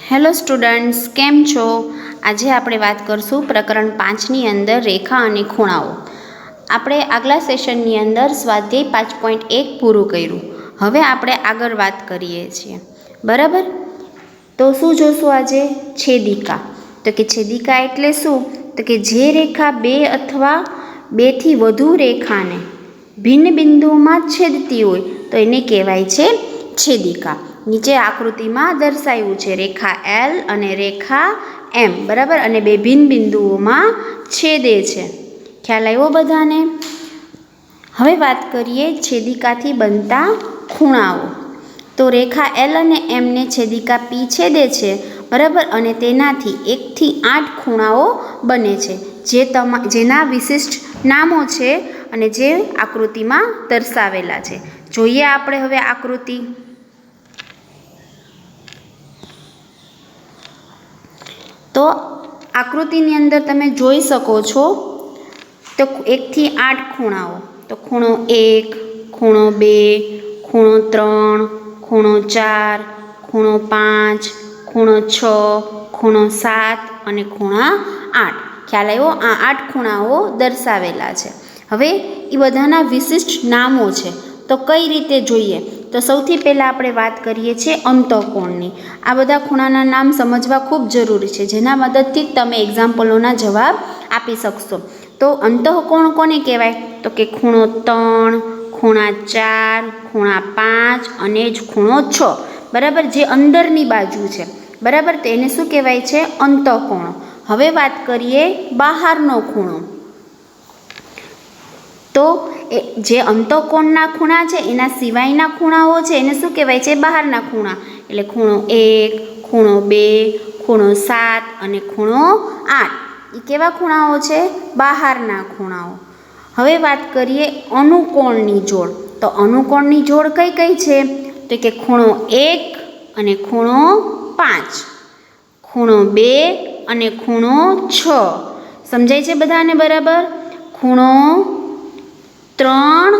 Hello students, કેમ છો? આજે આપણે વાત કરશું પ્રકરણ 5ની અંદર રેખા અને ખૂણાઓ. આપણે આગલા સેશનની અંદર સ્વાધ્યાય 5.1 પૂરું કર્યું. હવે આપણે આગળ વાત કરીએ છીએ, બરાબર? તો શું જોશું આજે? છેદિકા. તો કે છેદિકા એટલે શું? તો કે જે રેખા બે અથવા બેથી વધુ રેખાને ભિન્ન બિંદુઓમાં છેદતી હોય તો એને કહેવાય છે છેદિકા. નીચે આકૃતિમાં દર્શાવ્યું છે રેખા એલ અને રેખા એમ, બરાબર, અને બે ભિન્ન બિંદુઓમાં છેદે છે. ખ્યાલ આવ્યો બધાને? હવે વાત કરીએ છેદિકાથી બનતા ખૂણાઓ. તો રેખા એલ અને એમને છેદિકા પી છેદે છે, બરાબર, અને તેનાથી 1 થી 8 ખૂણાઓ બને છે, જેના વિશિષ્ટ નામો છે અને જે આકૃતિમાં દર્શાવેલા છે. જોઈએ આપણે હવે આકૃતિ. તો આકૃતિની અંદર તમે જોઈ શકો છો તો 1 થી 8 ખૂણાઓ. તો ખૂણો 1, ખૂણો 2, ખૂણો 3, ખૂણો 4, ખૂણો 5, ખૂણો 6, ખૂણો 7 અને ખૂણા 8. ખ્યાલ આવ્યો? આ 8 ખૂણાઓ દર્શાવેલા છે. હવે એ બધાના વિશિષ્ટ નામો છે. તો કઈ રીતે જોઈએ? તો સૌથી પહેલાં આપણે વાત કરીએ છીએ અંતઃકોણની. આ બધા ખૂણાના નામ સમજવા ખૂબ જરૂરી છે, જેના મદદથી તમે એક્ઝામ્પલોના જવાબ આપી શકશો. તો અંતઃકોણ કોને કહેવાય? તો કે ખૂણો 3, ખૂણા 4, ખૂણા 5 અને જ ખૂણો 6, બરાબર, જે અંદરની બાજુ છે, બરાબર. તો એને શું કહેવાય છે? અંતઃકોણ. હવે વાત કરીએ બહારનો ખૂણો. તો જે અંતઃકોણના ખૂણા છે એના સિવાયના ખૂણાઓ છે એને શું કહેવાય છે? બહારના ખૂણા. એટલે ખૂણો 1, ખૂણો 2, ખૂણો 7 અને ખૂણો 8. એ કેવા ખૂણાઓ છે? બહારના ખૂણાઓ. હવે વાત કરીએ અનુકોણની જોડ. તો અનુકોણની જોડ કઈ કઈ છે? તો કે ખૂણો 1 અને ખૂણો 5, ખૂણો 2 અને ખૂણો 6. સમજાય છે બધાને બરાબર? ખૂણો 3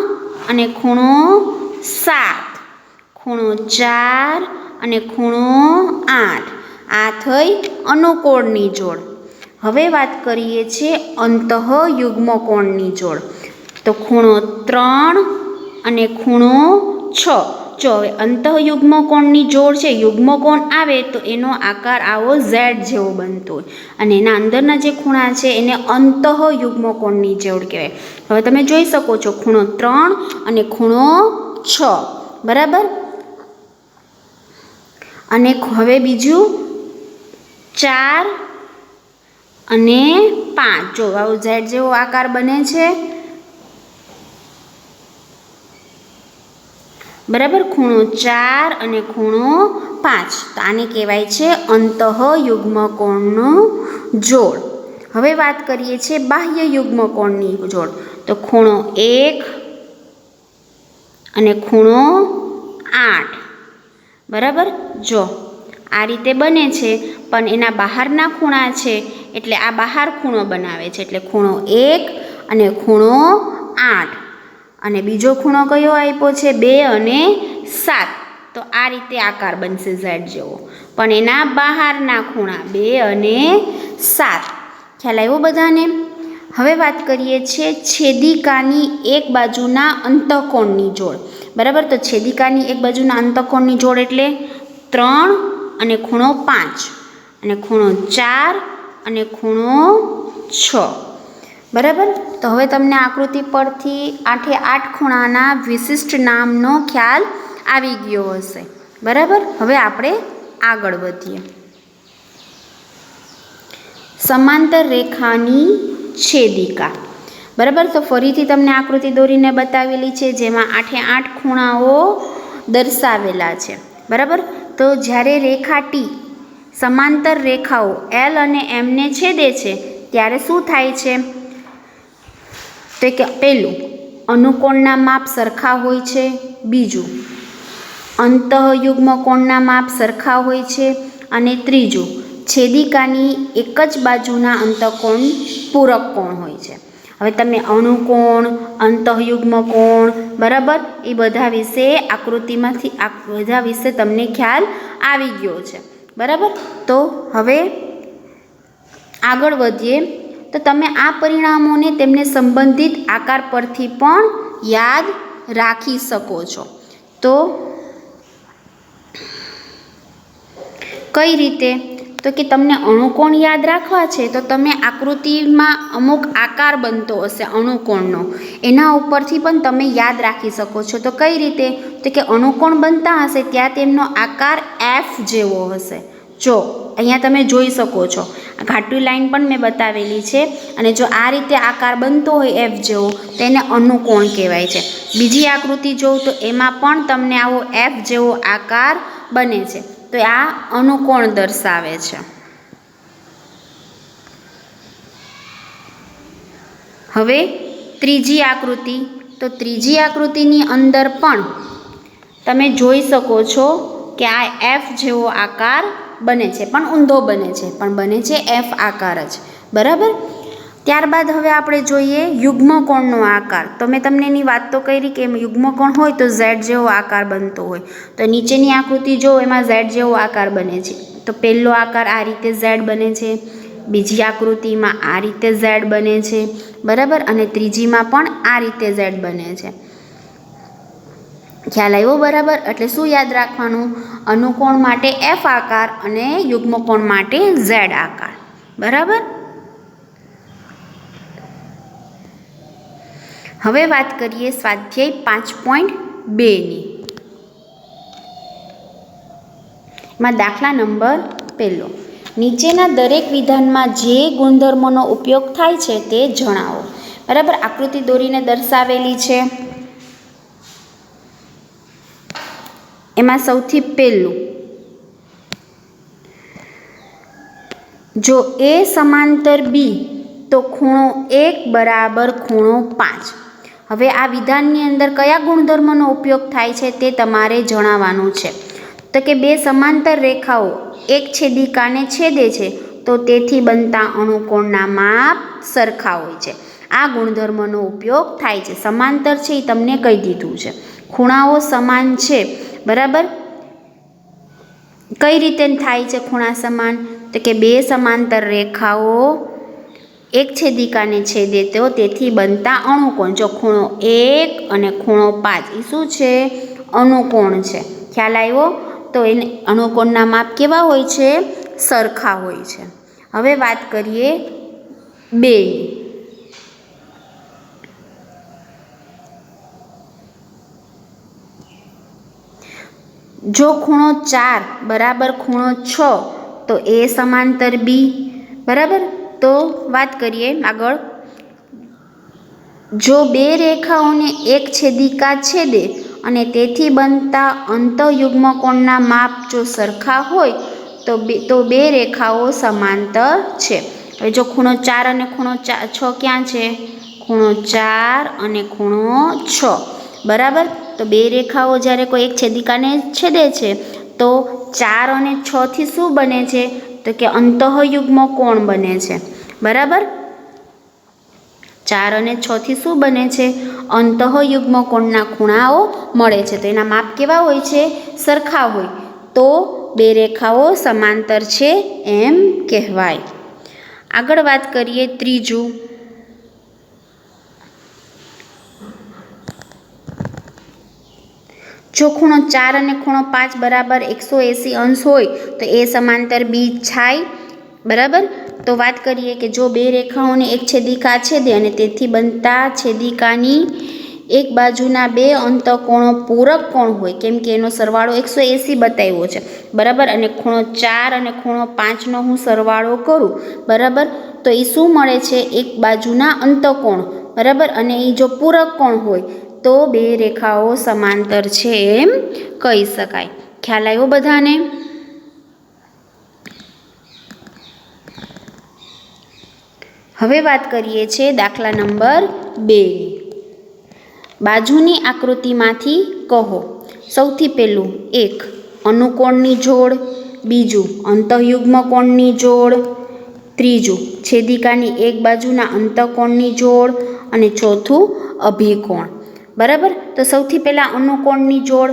અને ખૂણો 7, ખૂણો 4 અને ખૂણો 8. આ થઈ અનુકોણની જોડ. હવે વાત કરીએ છીએ અંતઃયુગ્મકોણની જોડ. તો ખૂણો 3 અને ખૂણો 6. જો હવે અંતઃયુગ્મકોણની જોડ છે, યુગ્મકોણ આવે તો એનો આકાર આવો ઝેડ જેવો બનતો હોય, અને એના અંદરના જે ખૂણા છે એને અંતઃયુગ્મકોણની જોડ કહેવાય. હવે તમે જોઈ શકો છો ખૂણો 3 અને ખૂણો 6, બરાબર. અને હવે બીજું 4 અને 5. જો આવો ઝેડ જેવો આકાર બને છે, બરાબર. ખૂણો 4 અને ખૂણો 5. તો આને કહેવાય છે અંતઃયુગ્મકોણનું જોડ. હવે વાત કરીએ છીએ બાહ્ય યુગ્મકોણની જોડ. તો ખૂણો 1 અને ખૂણો 8, બરાબર. જો આ રીતે બને છે, પણ એના બહારના ખૂણા છે એટલે આ બહાર ખૂણો બનાવે છે, એટલે ખૂણો 1 અને ખૂણો 8. અને બીજો ખૂણો કયો આપ્યો છે? 2 અને 7. તો આ રીતે આકાર બનશે ઝેડ જેવો, પણ એના બહારના ખૂણા 2 અને 7. ખ્યાલ આવ્યો બધાને? હવે વાત કરીએ છીએ છેદિકાની એક બાજુના અંતઃકોણની જોડ, બરાબર. તો છેદિકાની એક બાજુના અંતઃકોણની જોડ એટલે 3 અને ખૂણો 5 અને ખૂણો 4 અને ખૂણો 6, બરાબર. તો હવે તમને આકૃતિ પરથી 8 8 ખૂણાના વિશિષ્ટ નામનો ખ્યાલ આવી ગયો હશે, બરાબર. હવે આપણે આગળ વધીએ. સમાંતર રેખાની છેદિકા, બરાબર. તો ફરીથી તમને આકૃતિ દોરીને બતાવેલી છે, જેમાં 8 8 ખૂણાઓ દર્શાવેલા છે, બરાબર. તો જ્યારે રેખા ટી સમાંતર રેખાઓ એલ અને એમને છેદે છે ત્યારે શું થાય છે? તો કે પહેલું, અનુકોણના માપ સરખા હોય છે. બીજું, અંતઃયુગ્મકોણના માપ સરખા હોય છે. અને ત્રીજું, છેદિકાની એક જ બાજુના અંતઃકોણ પૂરક કોણ હોય છે. હવે તમે અણુકોણ, અંતઃયુગ્મકોણ, બરાબર, એ બધા વિશે આકૃતિમાંથી બધા વિશે તમને ખ્યાલ આવી ગયો છે. बराबर। तो हवे आगळ वधीए तो तमे आ परिणामोने तेमने संबंधित आकार परथी पण याद राखी शको छो। तो कई रीते तो कि तमने अणुकोण याद राखवा छे तो तमे आकृतिमां अमुक आकार बनतो हशे अणुकोणनो, एना उपरथी पण तमे याद राखी शको छो। तो कई रीते तो कि अणुकोण बनता हशे त्यां तेमनो आकार एफ जेवो हशे। जो अहींया तमे जोई शको छो, घाटी लाइन पण मैं बतावेली छे अने जो आ रीते आकार बनतो होय एफ जेवो तेने अणुकोण कहेवाय छे। बीजी आकृति जो तो एमां पण तमने आवो एफ जेवो आकार बने छे तो आ अणुकोण दर्शावे छे। हवे त्रीजी आकृति, तो त्रीजी आकृतिनी अंदर पण तमे जोई शको छो कि आ एफ जेवो आकार बने छे पण ऊंधो बने छे, पण बने छे एफ आकार ज, बराबर। त्यारबाद हवे आपणे जोईए युग्मकोणनो आकार। तो मैं तमने एनी वात तो करी कि युग्मकोण होय तो झेड जेवो आकार बनतो होय। तो नीचेनी आकृति जो एमां झेड जेवो आकार बने छे। तो पहेलो आकार आ रीते झेड बने छे, बीजी आकृतिमां आ रीते झेड बने छे, बराबर, अने त्रीजीमां पण आ रीते झेड बने छे। ख्याल आव्यो बराबर। एटले शुं याद राखवानुं? अणुकोण माटे एफ आकार अने युग्मकोण माटे झेड आकार, बराबर। हवे बात करिए स्वाध्याय 5.2 नी। में दाखला नंबर पहलो, नीचेना दरेक विधान में जे गुणधर्मों उपयोग थाय छे ते जणावो, बराबर। आकृति दोरीने दर्शावेली छे। एमां सौथी पहेलुं, जो ए समांतर बी तो खूणो 1 बराबर खूणो 5। हवे आ विधाननी अंदर कया गुणधर्मों उपयोग थाय छे ते तमारे जणाववानुं छे। तो कि बे समांतर रेखाओ एक छेदिकाने छेदे छे तो तेथी बनता अणुकोणना माप सरखा होय छे। आ गुणधर्मों उपयोग थाय छे। समांतर छे ए तमने कही दीधुं छे। खूणाओ समान छे, बराबर। कई रीते थाय छे खूणा समान? तो कि बे समांतर रेखाओ एक छेदिकाने छेदे तो तेथी बनता अणुकोण। जो खूणो 1 अने खूणो 5 ए शुं छे? अणुकोण छे। ख्याल आव्यो? तो एने अणुकोणना माप केवा होय छे? सरखा होय छे। हवे वात करीए 2। जो खूणो 4 बराबर खूणो 6 तो ए समांतर बी, बराबर। तो बात करिए आगळ, जो बे रेखाओने एक छेदिका छेदे अने तेथी बनता अंतयुग्मकोणना माप जो सरखा होय तो बे रेखाओ समांतर छे। हवे जो खूणो 4 अने खूणो 6 क्यां छे? खूणो 4 अने खूणो 6, बराबर। तो बे रेखाओ ज्यारे कोई एक छेदिकाने छेदे छे तो 4 अने 6 थी शुं बने छे? तो कि अंतःयुग्मकोण बने छे, बराबर। 4 अने 6 थी शुं बने छे? अंतःयुग्मकोणना खूणाओ मळे छे। तो एना माप केवा होय छे? सरखा होय। तो बे रेखाओ समांतर छे एम कहेवाय। आगळ वात करीए त्रीजुं, जो खूणो 4 अने खूणो 5 बराबर 180 अंश होय तो ए समांतर बी छाय, बराबर। तो बात करिए कि जो बे रेखाओने एक छेदिका छेदे अने तेथी बनता छेदिकानी एक बाजुना बे अंतकोणो पूरक कोण होय, केम के एनो सरवाळो 180 बताव्यो छे, बराबर। अने खूणो 4 अने खूणो 5 नो हूँ सरवाळो करूँ, बराबर। तो ए शुं मळे छे? एक बाजुना अंतकोण, बराबर। अने ए जो पूरक कोण होय तो बे रेखाओ समांतर छे एम कही शकाय। ख्याल आव्यो बधाने? हवे बात करीए छे दाखला नंबर 2। बाजुनी आकृतिमांथी कहो। सौथी पहेलुं 1 अणुकोणनी जोड़, बीजुं अंतःयुग्मकोणनी जोड़, त्रीजुं छेदिकानी एक बाजुना अंतकोणनी जोड़ अने चौथुं अभिकोण, बराबर। तो सौथी पहेला अणुकोणनी जोड़।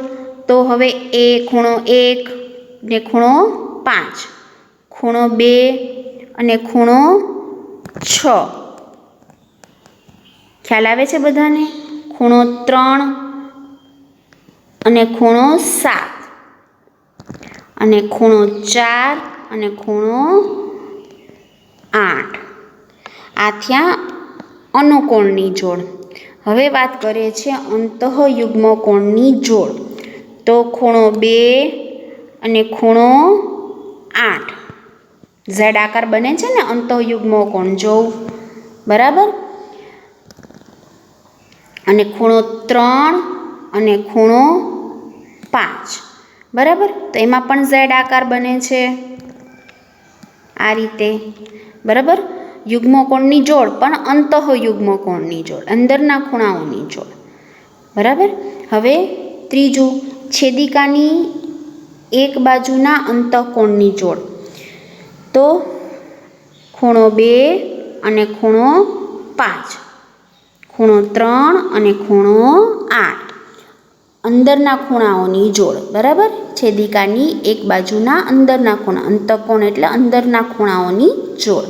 तो हवे ए खूणो 1 ने खूणो 5, ખૂણો 2 અને ખૂણો 6. ખ્યાલ આવે છે બધાને? ખૂણો 3 અને ખૂણો 7 અને ખૂણો 4 અને ખૂણો 8. આ થયા અનુકોણની જોડ. હવે વાત કરીએ છીએ અંતઃયુગ્મ કોણની જોડ. તો ખૂણો 2 અને ખૂણો 8 ઝેડ આકાર બને છે ને અંતઃયુગ્મ કોણ જોવ, બરાબર. અને ખૂણો 3 અને ખૂણો 5, બરાબર. તો એમાં પણ ઝેડ આકાર બને છે આ રીતે, બરાબર. યુગ્મ કોણની જોડ પણ અંતઃયુગ્મ કોણની જોડ, અંદરના ખૂણાઓની જોડ, બરાબર. હવે ત્રીજું, છેદિકાની એક બાજુના અંતઃકોણની જોડ. તો ખૂણો 2 અને ખૂણો 5, ખૂણો 3 અને ખૂણો 8, અંદરના ખૂણાઓની જોડ, બરાબર. છેદિકાની એક બાજુના અંદરના ખૂણા, અંતઃકોણ એટલે અંદરના ખૂણાઓની જોડ.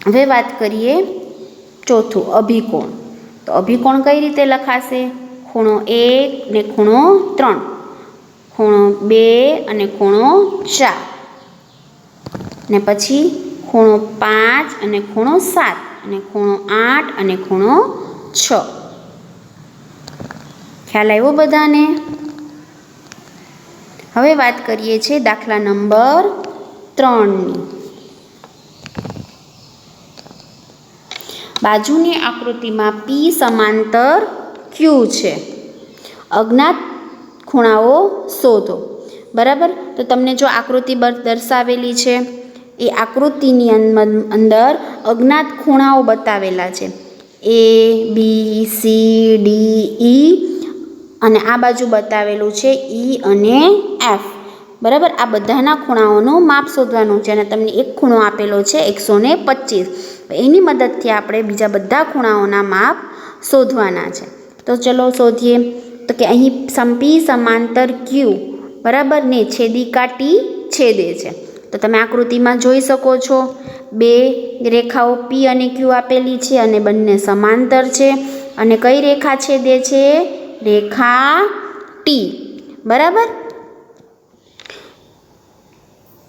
હવે વાત કરીએ ચોથું, અભિકોણ. તો અભિકોણ કઈ રીતે લખાશે? ખૂણો 1 ને ખૂણો 3, ખૂણો 2 અને ખૂણો 4, ને પછી ખૂણો 5 અને ખૂણો 7 અને ખૂણો 8 અને ખૂણો 6. ખ્યાલ આવ્યો બધાને? હવે વાત કરીએ છીએ દાખલા નંબર 3ની. બાજુની આકૃતિમાં P સમાંતર Q છે. અજ્ઞાત ખૂણાઓ શોધો, બરાબર. તો તમને જો આકૃતિ દર્શાવેલી છે, એ આકૃતિની અંદર અજ્ઞાત ખૂણાઓ બતાવેલા છે, A, B, C, D, E અને આ બાજુ બતાવેલું છે E અને F, બરાબર. આ બધાના ખૂણાઓનું માપ શોધવાનું છે અને તમને એક ખૂણો આપેલો છે 125. એની મદદથી આપણે બીજા બધા ખૂણાઓના માપ શોધવાના છે. તો ચલો શોધીએ. તો કે અહીં P સમાંતર Q, બરાબર, ને છેદિકા T છેદે છે. તો તમે આકૃતિમાં જોઈ શકો છો, બે રેખાઓ P અને Q આપેલી છે અને બંને સમાંતર છે. અને કઈ રેખા છેદે છે? રેખા T, બરાબર.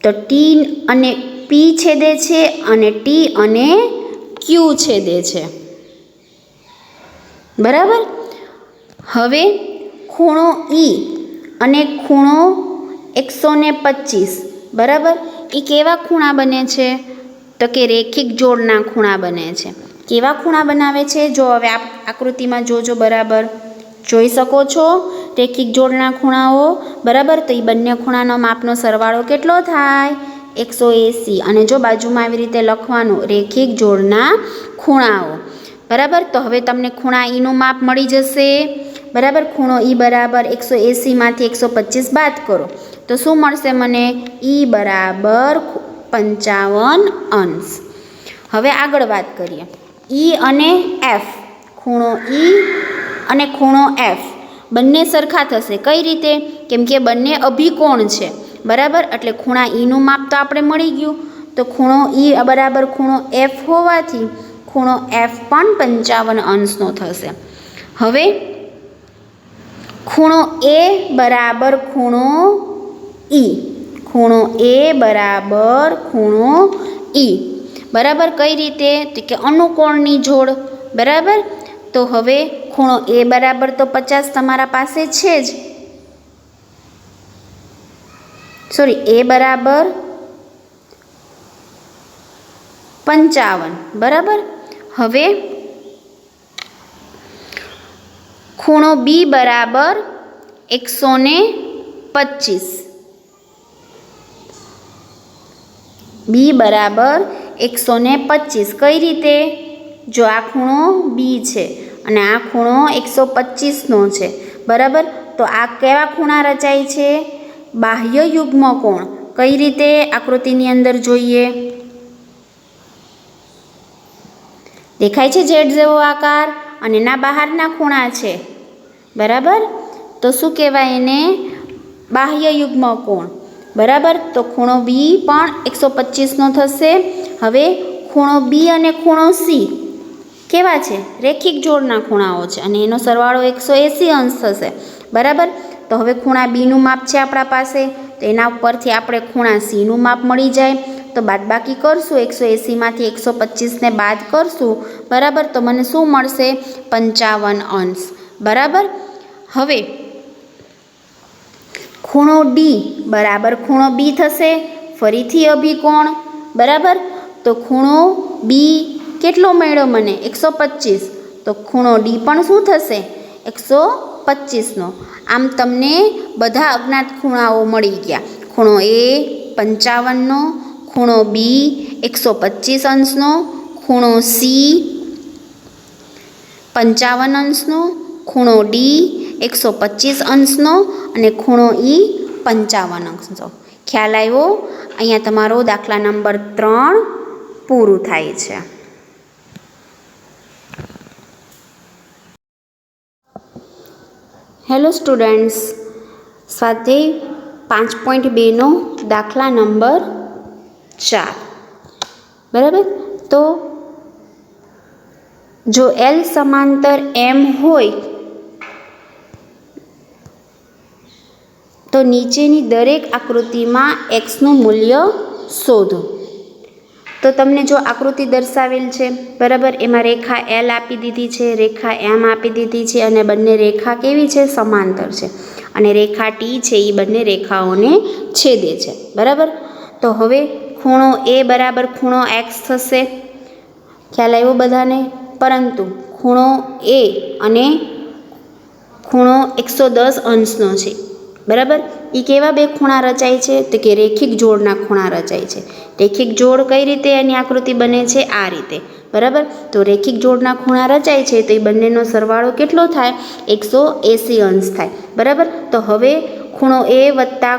તો T અને P છેદે છે અને T અને Q છેદે છે, બરાબર. હવે ખૂણો E અને ખૂણો 125, બરાબર, એ કેવા ખૂણા બને છે? તો કે રેખિક જોડના ખૂણા બને છે. કેવા ખૂણા બનાવે છે? જો હવે આકૃતિમાં જોજો, બરાબર, જોઈ શકો છો રેખિક જોડના ખૂણાઓ, બરાબર. તો એ બંને ખૂણાનો માપનો સરવાળો કેટલો થાય? 180. અને જો બાજુમાં આવી રીતે લખવાનું રેખિક જોડના ખૂણાઓ, બરાબર. તો હવે તમને ખૂણા ઈનું માપ મળી જશે, બરાબર. ખૂણો E બરાબર 180માંથી 125 બાદ કરો તો શું મળશે મને? E બરાબર 55°. હવે આગળ વાત કરીએ E અને F. ખૂણો E અને ખૂણો F બંને સરખા થશે. કઈ રીતે? કેમ કે બંને અભિકોણ છે, બરાબર. એટલે ખૂણા ઈનું માપ તો આપણે મળી ગયું. તો ખૂણો E બરાબર ખૂણો F હોવાથી ખૂણો F પણ 55° થશે. હવે ખૂણો A બરાબર ખૂણો E. ખૂણો A બરાબર ખૂણો E, બરાબર. કઈ રીતે? તો કે અનુકોણની જોડ, બરાબર. તો હવે ખૂણો A બરાબર તો 50 તમારા પાસે છે જ, સોરી, A બરાબર 55, બરાબર. હવે ખૂણો B બરાબર 125. B બરાબર 125. કઈ રીતે? જો આ ખૂણો B છે અને આ ખૂણો 125નો છે, બરાબર. તો આ કેવા ખૂણા રચાય છે? બાહ્ય યુગ્મ કોણ. કઈ રીતે? આકૃતિની અંદર જોઈએ. દેખાય છે ઝેડ જેવો આકાર અને ના બહારના ખૂણા છે, બરાબર. તો શું કહેવાય એને? બાહ્ય યુગ્મ કોણ, બરાબર. તો ખૂણો બી પણ 125નો થશે. હવે ખૂણો બી અને ખૂણો સી કેવા છે? રેખિક જોડના ખૂણાઓ છે અને એનો સરવાળો 180 અંશ થશે, બરાબર. તો હવે ખૂણા બીનું માપ છે આપણા પાસે, તો એના ઉપરથી આપણે ખૂણા સીનું માપ મળી જાય. તો બાદબાકી કરશું, 180માંથી 125ને બાદ કરશું, બરાબર. તો મને શું મળશે? 55 અંશ, બરાબર. હવે ખૂણો ડી બરાબર ખૂણો બી થશે, ફરીથી અભિકોણ, બરાબર. તો ખૂણો બી કેટલો મળ્યો મને? 125. તો ખૂણો ડી પણ શું થશે? 125નો. આમ તમને બધા અજ્ઞાત ખૂણાઓ મળી ગયા. ખૂણો એ 55નો, ખૂણો બી 125 અંશનો, ખૂણો સી 55 અંશનો, ખૂણો ડી 125 અંશનો અને ખૂણો ઈ 55 અંશનો. ખ્યાલ આવ્યો? અહીંયા તમારો દાખલા નંબર 3 પૂરું થાય છે. હેલો સ્ટુડન્ટ્સ, સ્વાધ્યાય 5.2નો દાખલા નંબર 4, બરાબર. તો જો એલ સમાંતર એમ હોય તો નીચેની દરેક આકૃતિમાં એક્સનું મૂલ્ય શોધો. તો તમને જો આકૃતિ દર્શાવેલ છે, બરાબર, એમાં રેખા એલ આપી દીધી છે, રેખા એમ આપી દીધી છે અને બંને રેખા કેવી છે? સમાંતર છે. અને રેખા ટી છે એ બંને રેખાઓને છેદે છે, બરાબર. તો હવે ખૂણો એ બરાબર ખૂણો એક્સ થશે. ખ્યાલ આવ્યો બધાને? પરંતુ ખૂણો એ અને ખૂણો 110 અંશનો છે, બરાબર. એ કેવા બે ખૂણા રચાય છે? તો કે રેખિક જોડના ખૂણા રચાય છે. રેખિક જોડ કઈ રીતે એની આકૃતિ બને છે? આ રીતે, બરાબર. તો રેખિક જોડના ખૂણા રચાય છે તો એ બંનેનો સરવાળો કેટલો થાય? 180 અંશ થાય, બરાબર. તો હવે ખૂણો એ વત્તા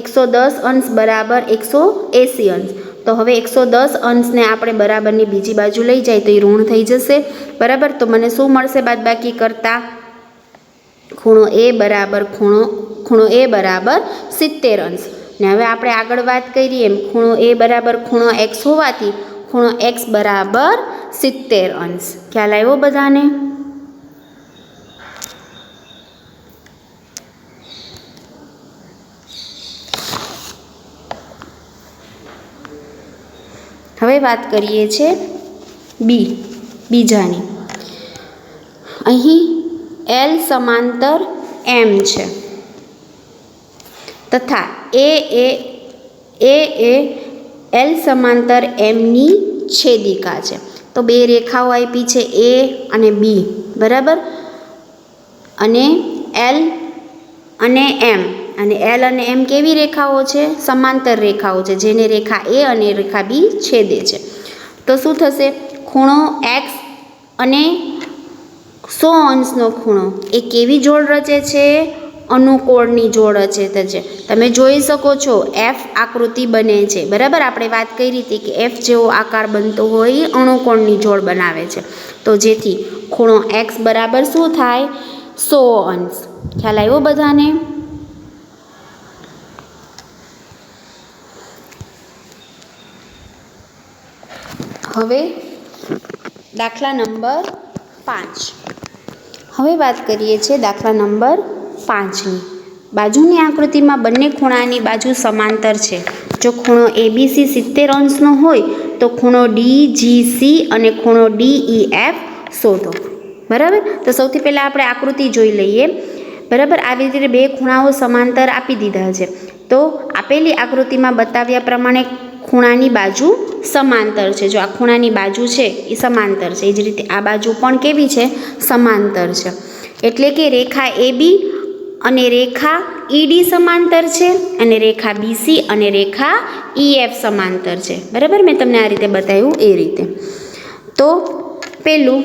110 અંશ બરાબર 180 અંશ. તો હવે 110 અંશને આપણે બરાબરની બીજી બાજુ લઈ જાય તો એ ઋણ થઈ જશે, બરાબર. તો મને શું મળશે બાદબાકી કરતા? ખૂણો એ બરાબર ખૂણો એ બરાબર 70 અંશ. ને હવે આપણે આગળ વાત કરીએ એમ ખૂણો એ બરાબર ખૂણો એક્સ હોવાથી ખૂણો એક્સ બરાબર 70 અંશ. ખ્યાલ આવ્યો બધાને? હવે વાત કરીએ છીએ બીજાની. અહીં એલ સમાંતર એમ છે તથા એ એલ સમાંતર એમની છેદિકા છે. તો બે રેખાઓ આપી છે એ અને બી, બરાબર. અને એલ અને એમ, અને એલ અને એમ કેવી રેખાઓ છે? સમાંતર રેખાઓ છે જેને રેખા એ અને રેખા બી છેદે છે. તો શું થશે? ખૂણો એક્સ અને 100 અંશનો ખૂણો એ કેવી જોડ રચે છે? અનુકોણની જોડ રચે છે. તમે જોઈ શકો છો એફ આકૃતિ બને છે, બરાબર. આપણે વાત કરી હતી કે એફ જેવો આકાર બનતો હોય એ અણુકોણની જોડ બનાવે છે. તો જેથી ખૂણો એક્સ બરાબર શું થાય? 100 અંશ. ખ્યાલ આવ્યો બધાને? હવે દાખલા નંબર 5. હવે વાત કરીએ છીએ દાખલા નંબર 5ની. બાજુની આકૃતિમાં બંને ખૂણાની બાજુ સમાંતર છે. જો ખૂણો એબીસી 70 અંશનો હોય તો ખૂણો ડીજીસી અને ખૂણો ડીઈએફ શોધો, બરાબર. તો સૌથી પહેલાં આપણે આકૃતિ જોઈ લઈએ, બરાબર. આવી રીતે બે ખૂણાઓ સમાંતર આપી દીધા છે. તો આપેલી આકૃતિમાં બતાવ્યા પ્રમાણે ખૂણાની બાજુ સમાંતર છે. જો આ ખૂણાની બાજુ છે એ સમાંતર છે, એ જ રીતે આ બાજુ પણ કેવી છે? સમાંતર છે. એટલે કે રેખા એબી અને રેખા ઈડી સમાંતર છે અને રેખા બીસી અને રેખા ઈએફ સમાંતર છે, બરાબર. મેં તમને આ રીતે બતાવ્યું એ રીતે. તો પેલું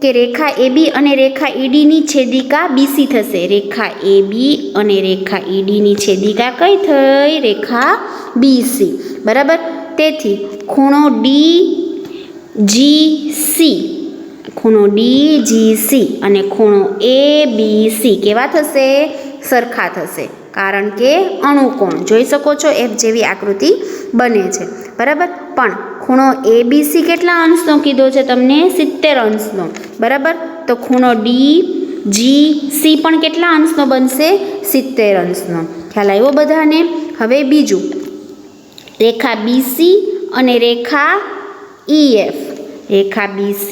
કે રેખા એબી અને રેખા ઈડીની છેદિકા બીસી થશે. રેખા એબી અને રેખા ઈડીની છેદિકા કઈ થઈ? રેખા બીસી, બરાબર. તેથી ખૂણો ડીજીસી અને ખૂણો એબીસી કેવા થશે? સરખા થશે, કારણ કે અણુકોણ જોઈ શકો છો એફ જેવી આકૃતિ બને છે, બરાબર. પણ ખૂણો ABC કેટલા અંશનો કીધો છે તમને? 70 અંશનો, બરાબર. તો ખૂણો DGC પણ કેટલા અંશનો બનશે? 70 અંશનો. ખ્યાલ આવ્યો બધાને? હવે બીજું, રેખા BC અને રેખા EF. રેખા BC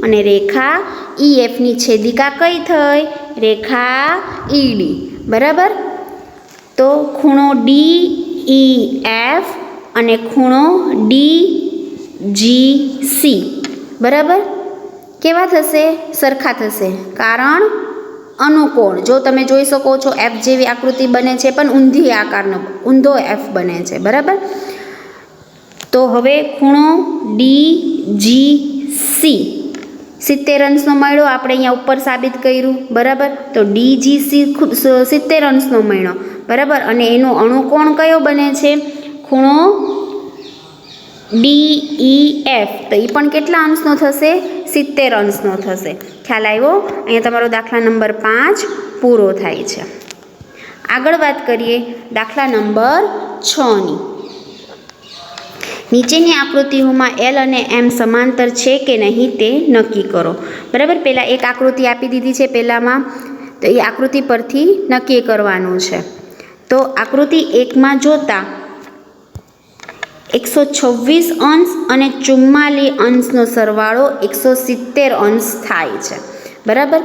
અને રેખા EFની છેદિકા કઈ થઈ? રેખા ED, બરાબર. તો ખૂણો DEF અને ખૂણો DGC, બરાબર, કેવા થશે? સરખા થશે, કારણ અનુકોણ. જો તમે જોઈ શકો છો એફ જેવી આકૃતિ બને છે પણ ઊંધી આકારનો ઊંધો એફ બને છે, બરાબર. તો હવે ખૂણો DGC 70 અંશનો મળ્યો, આપણે અહીંયા ઉપર સાબિત કર્યું, બરાબર. તો DGC 70 અંશનો મળ્યો, બરાબર. અને એનો અણુકોણ કયો બને છે? ખૂણો DEF. તો એ પણ કેટલા અંશનો થશે? 70 અંશનો થશે. ખ્યાલ આવ્યો? અહીંયા તમારો દાખલા નંબર 5 પૂરો થાય છે. આગળ વાત કરીએ દાખલા નંબર 6ની. નીચેની આકૃતિઓમાં L અને M સમાંતર છે કે નહીં તે નક્કી કરો, બરાબર. પહેલાં એક આકૃતિ આપી દીધી છે પહેલાંમાં, તો એ આકૃતિ પરથી નક્કી કરવાનું છે. તો આકૃતિ 1માં જોતા 126 અંશ અને 44 અંશનો સરવાળો 170 અંશ થાય છે, બરાબર.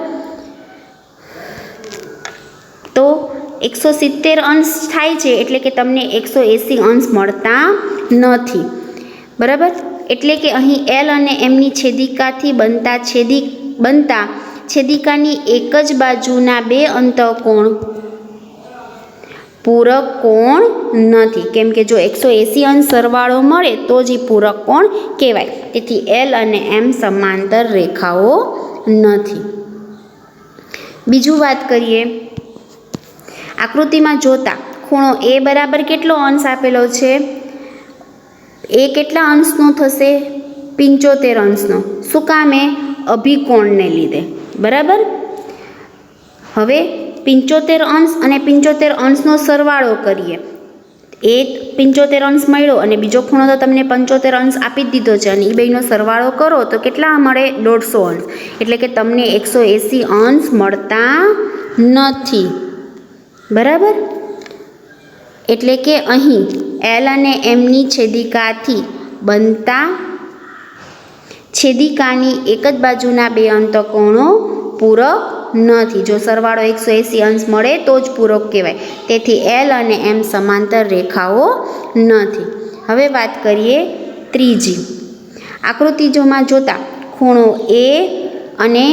તો 170 અંશ થાય છે એટલે કે તમને 180 અંશ મળતા નથી, બરાબર. એટલે કે અહીં L અને Mની છેદિકાથી બનતા છેદિકાની એક જ બાજુના બે અંતઃકોણ પૂરક કોણ નથી, કેમ કે જો 180 અંશ સરવાળો મળે તો જ એ પૂરક કોણ કહેવાય. તેથી L અને M સમાંતર રેખાઓ નથી. બીજું વાત કરીએ, આકૃતિમાં જોતા ખૂણો A બરાબર કેટલો અંશ આપેલો છે? એ કેટલા અંશનો થશે? 75 અંશનો. શું કામે? અભિકોણને લીધે, બરાબર. હવે 75 અંશ અને 75 અંશનો સરવાળો કરીએ. એ 75 અંશ મળ્યો અને બીજો ખૂણો તો તમને 75 અંશ આપી જ દીધો છે, અને એ બેનો સરવાળો કરો તો કેટલા મળે? 150 અંશ. એટલે કે તમને 180 અંશ મળતા નથી, બરાબર. એટલે કે અહીં L અને Mની છેદિકાથી બનતા છેદિકાની એક જ બાજુના બે અંતઃકોણો પૂરક નથી. જો સરવાળો 180 અંશ મળે તો જ પૂરક કહેવાય. તેથી L અને M સમાંતર રેખાઓ નથી. હવે વાત કરીએ ત્રીજી આકૃતિમાં જોતા ખૂણો A અને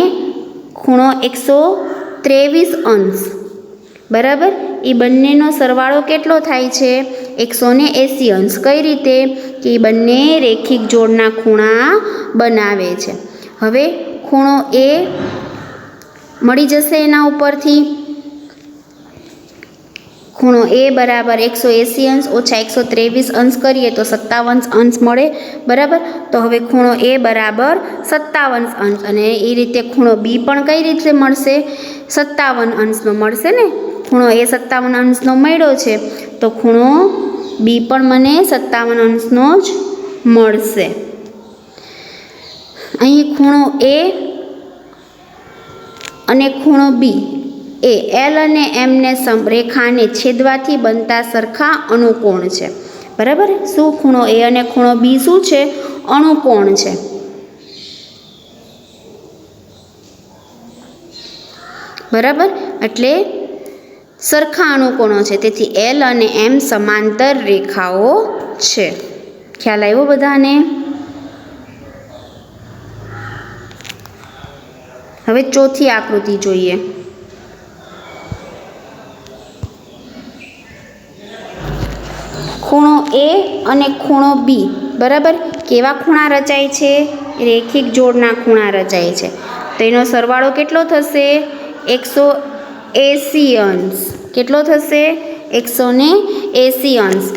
ખૂણો 123 અંશ, બરાબર. એ બંનેનો સરવાળો કેટલો થાય છે? 180 અંશ. કઈ રીતે? કે એ બંને રેખિક જોડના ખૂણા બનાવે છે. હવે ખૂણો A મળી જશે એના ઉપરથી. ખૂણો A બરાબર 180 અંશ ઓછા 123 અંશ કરીએ તો 57 અંશ મળે, બરાબર. તો હવે ખૂણો A બરાબર 57 અંશ, અને એ રીતે ખૂણો B પણ કઈ રીતે મળશે? 57 અંશનો મળશે ને. ખૂણો A 57 અંશનો મળ્યો છે તો ખૂણો B પણ મને 57 અંશનો જ મળશે. અહીં ખૂણો A અને ખૂણો B એ L અને Mને રેખાને છેદવાથી બનતા સરખા અણુકોણ છે, બરાબર. શું ખૂણો A અને ખૂણો B શું છે? અણુકોણ છે, બરાબર. એટલે સરખા અણુકોણો છે, તેથી L અને M સમાંતર રેખાઓ છે. ખ્યાલ આવ્યો બધાને? હવે ચોથી આકૃતિ જોઈએ. ખૂણો A અને ખૂણો B, બરાબર, કેવા ખૂણા રચાય છે? રેખિક જોડના ખૂણા રચાય છે. તો એનો સરવાળો કેટલો થશે? 180 અંશ. કેટલો થશે? 180 અંશ.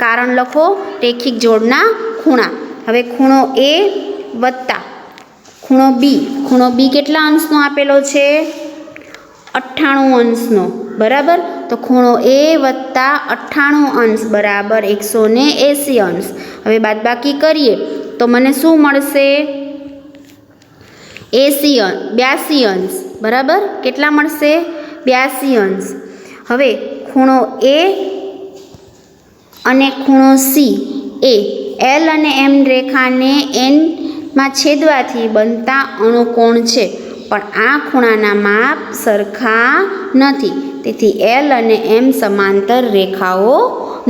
કારણ લખો, રેખિક જોડના ખૂણા. હવે ખૂણો A વત્તા ખૂણો B. ખૂણો B કેટલા અંશનો આપેલો છે? 98 અંશનો, બરાબર. તો ખૂણો એ વત્તા 98 અંશ બરાબર 180 અંશ. હવે બાદબાકી કરીએ તો મને શું મળશે? 82 અંશ બરાબર. કેટલા મળશે? 82 અંશ. હવે ખૂણો એ અને ખૂણો સી એ એલ અને એમ રેખાને એનમાં છેદવાથી બનતા અણુકોણ છે, પણ આ ખૂણાના માપ સરખા નથી, તેથી એલ અને એમ સમાંતર રેખાઓ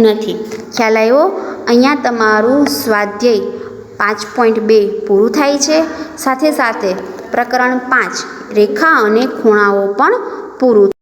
નથી. ખ્યાલ આવ્યો? અહીંયા તમારું સ્વાધ્યાય 5.2 પૂરું થાય છે. સાથે સાથે પ્રકરણ 5 રેખા અને ખૂણાઓ પણ પૂરું